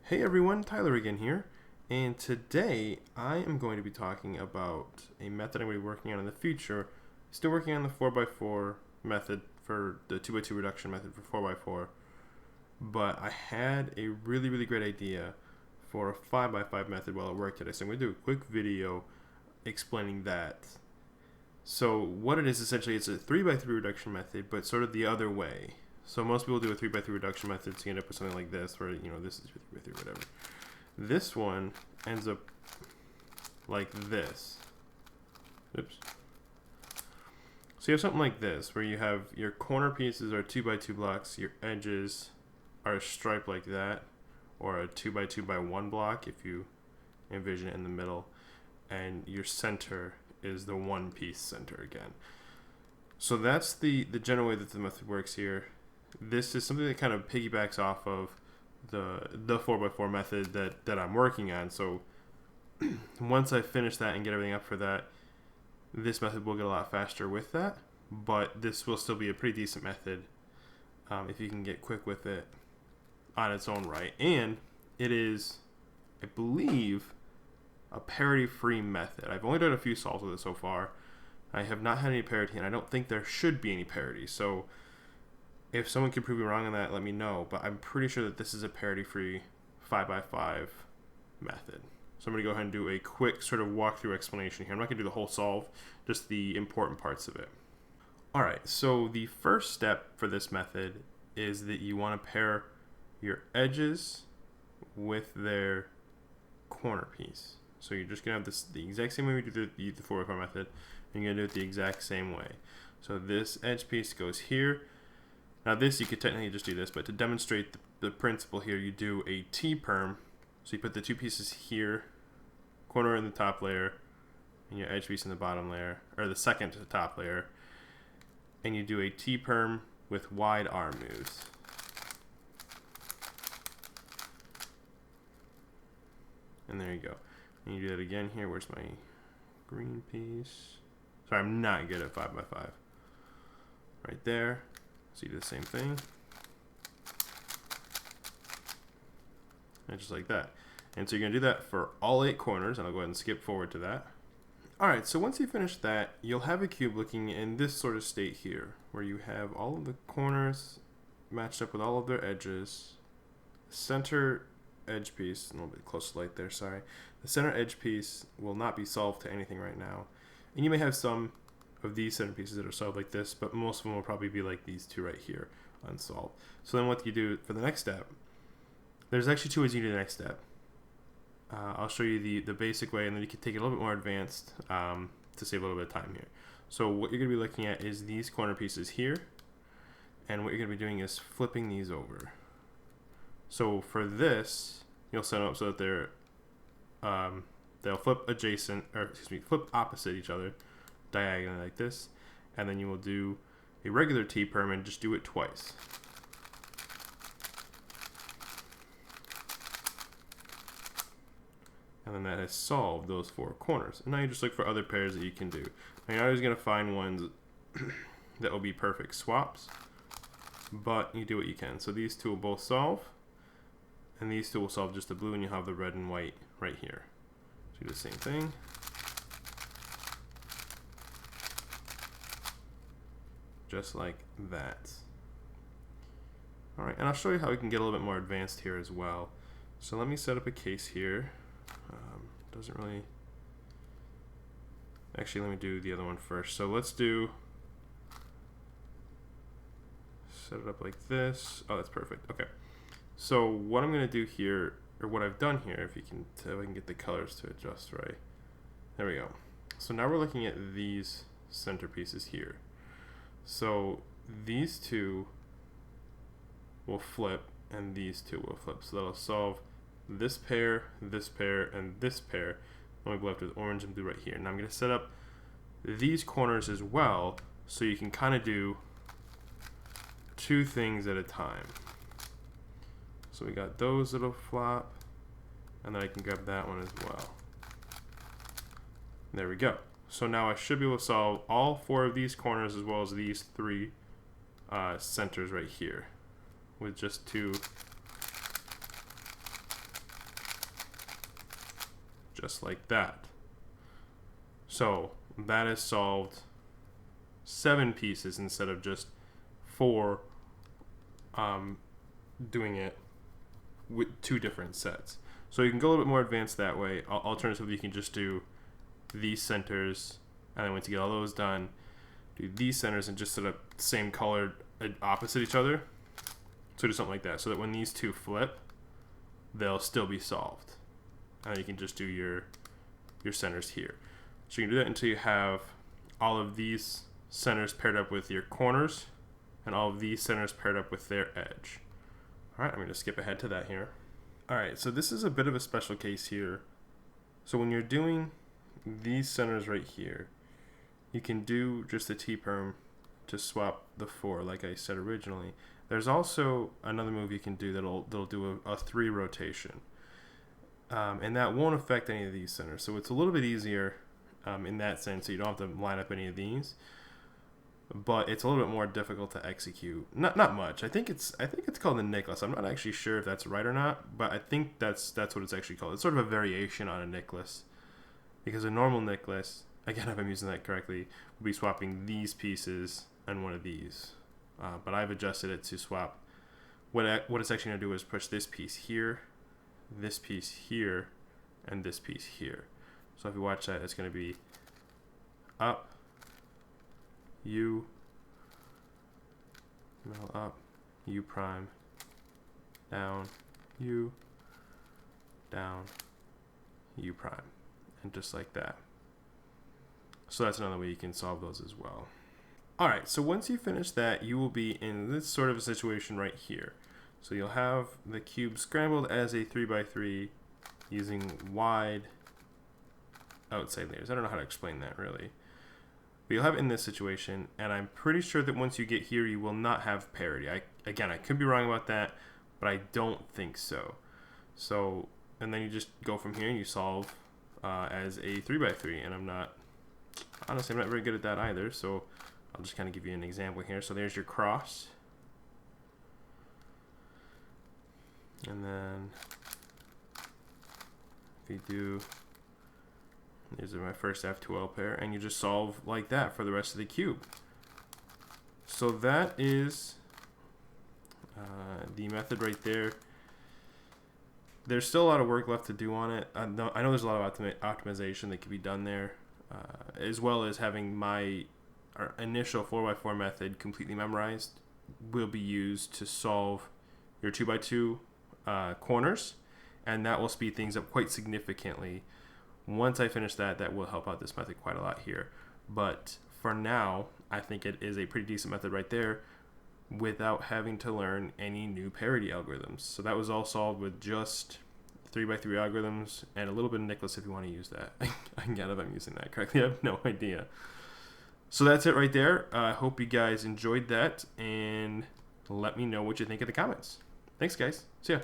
Hey everyone, Tyler again here, and today I am going to be talking about a method I'm going to be working on in the future. Still working on the 4x4 method for the 2x2 reduction method for 4x4, but I had a really great idea for a 5x5 method while at work today, so I'm going to do a quick video explaining that. So what it is essentially, it's a 3x3 reduction method, but sort of the other way. So most people do a 3x3 reduction method, so you end up with something like this, where, you know, this is 3x3, whatever. This one ends up like this. Oops. So you have something like this, where you have your corner pieces are 2x2 blocks, your edges are a stripe like that, or a 2x2x1 block if you envision it in the middle, and your center is the one piece center again. So that's the general way that the method works here. This is something that kind of piggybacks off of the 4x4 method that I'm working on. So once I finish that and get everything up for that, this method will get a lot faster with that, but this will still be a pretty decent method if you can get quick with it on its own right. And it is, I believe, a parity-free method. I've only done a few solves with it so far. I have not had any parity, and I don't think there should be any parity. So if someone can prove me wrong on that, let me know. But I'm pretty sure that this is a parity-free 5x5 method. So I'm going to go ahead and do a quick sort of walkthrough explanation here. I'm not going to do the whole solve, just the important parts of it. Alright, so the first step for this method is that you want to pair your edges with their corner piece. So you're just going to have this the exact same way we do the 4x4 method, and you're going to do it the exact same way. So this edge piece goes here. Now this, you could technically just do this, but to demonstrate the principle here, you do a T-perm. So you put the two pieces here, corner in the top layer, and your edge piece in the bottom layer, or the second to the top layer, and you do a T-perm with wide arm moves. And there you go. And you do that again here. Where's my green piece? Sorry, I'm not good at 5x5. Right there. So you do the same thing. And just like that. And so you're going to do that for all 8 corners, and I'll go ahead and skip forward to that. Alright, so once you finish that, you'll have a cube looking in this sort of state here, where you have all of the corners matched up with all of their edges. Center edge piece, a little bit close to light there, sorry. The center edge piece will not be solved to anything right now. And you may have some of these center pieces that are solved like this, but most of them will probably be like these two right here, unsolved. So then what you do for the next step, there's actually 2 ways you do the next step. I'll show you the basic way, and then you can take it a little bit more advanced to save a little bit of time here. So what you're going to be looking at is these corner pieces here, and what you're going to be doing is flipping these over. So for this, you'll set them up so that they'll flip adjacent, or excuse me, flip opposite each other, diagonally like this, and then you will do a regular T-perm and just do it twice. And then that has solved those 4 corners. And now you just look for other pairs that you can do. Now you're always going to find ones that will be perfect swaps, but you do what you can. So these 2 will both solve, and these 2 will solve just the blue, and you have the red and white right here. So do the same thing. Just like that. Alright, and I'll show you how we can get a little bit more advanced here as well. So let me set up a case here. Doesn't really... Actually, let me do the other one first. So let's do... Set it up like this. Oh, that's perfect. Okay. So what I'm going to do here, or what I've done here, if you can tell, I can get the colors to adjust right. There we go. So now we're looking at these center pieces here. So these 2 will flip, and these 2 will flip. So that'll solve this pair, and this pair. Only left with orange and blue right here. Now I'm going to set up these corners as well, so you can kind of do 2 things at a time. So we got those that'll flop, and then I can grab that one as well. There we go. So now I should be able to solve all 4 of these corners as well as these 3 centers right here with just 2 just like that. So that has solved 7 pieces instead of just 4, doing it with 2 different sets. So you can go a little bit more advanced that way. Alternatively, you can just do these centers, and then once you get all those done, do these centers and just set up the same color opposite each other. So do something like that, so that when these 2 flip, they'll still be solved. And then you can just do your centers here. So you can do that until you have all of these centers paired up with your corners and all of these centers paired up with their edge. All right, I'm going to skip ahead to that here. All right, so this is a bit of a special case here. So when you're doing these centers right here, you can do just the T-perm to swap the 4, like I said originally. There's also another move you can do that'll do a 3 rotation. And that won't affect any of these centers. So it's a little bit easier in that sense. So you don't have to line up any of these. But it's a little bit more difficult to execute. Not much. I think it's called the necklace. I'm not actually sure if that's right or not, but I think that's what it's actually called. It's sort of a variation on a necklace. Because a normal necklace, again, if I'm using that correctly, would be swapping these pieces and one of these. But I've adjusted it to swap. What it's actually going to do is push this piece here, and this piece here. So if you watch that, it's going to be up, U, middle up, U prime, down, U, down, U prime, and just like that. So that's another way you can solve those as well. All right, so once you finish that, you will be in this sort of a situation right here. So you'll have the cube scrambled as a 3x3 using wide outside layers. I don't know how to explain that really. But you'll have it in this situation, and I'm pretty sure that once you get here, you will not have parity. I could be wrong about that, but I don't think so. So, and then you just go from here and you solve as a 3x3, and I'm not very good at that either, so I'll just kind of give you an example here. So there's your cross. And then if you do, these are my first F2L pair, and you just solve like that for the rest of the cube. So that is the method right there. There's still a lot of work left to do on it. I know there's a lot of optimization that can be done there, as well as having our initial 4x4 method completely memorized will be used to solve your 2x2 corners, and that will speed things up quite significantly. Once I finish that, that will help out this method quite a lot here. But for now, I think it is a pretty decent method right there without having to learn any new parity algorithms. So that was all solved with just 3x3 algorithms and a little bit of necklace if you want to use that. Again, if I'm using that correctly, I have no idea. So that's it right there. I hope you guys enjoyed that, and let me know what you think in the comments. Thanks, guys. See ya.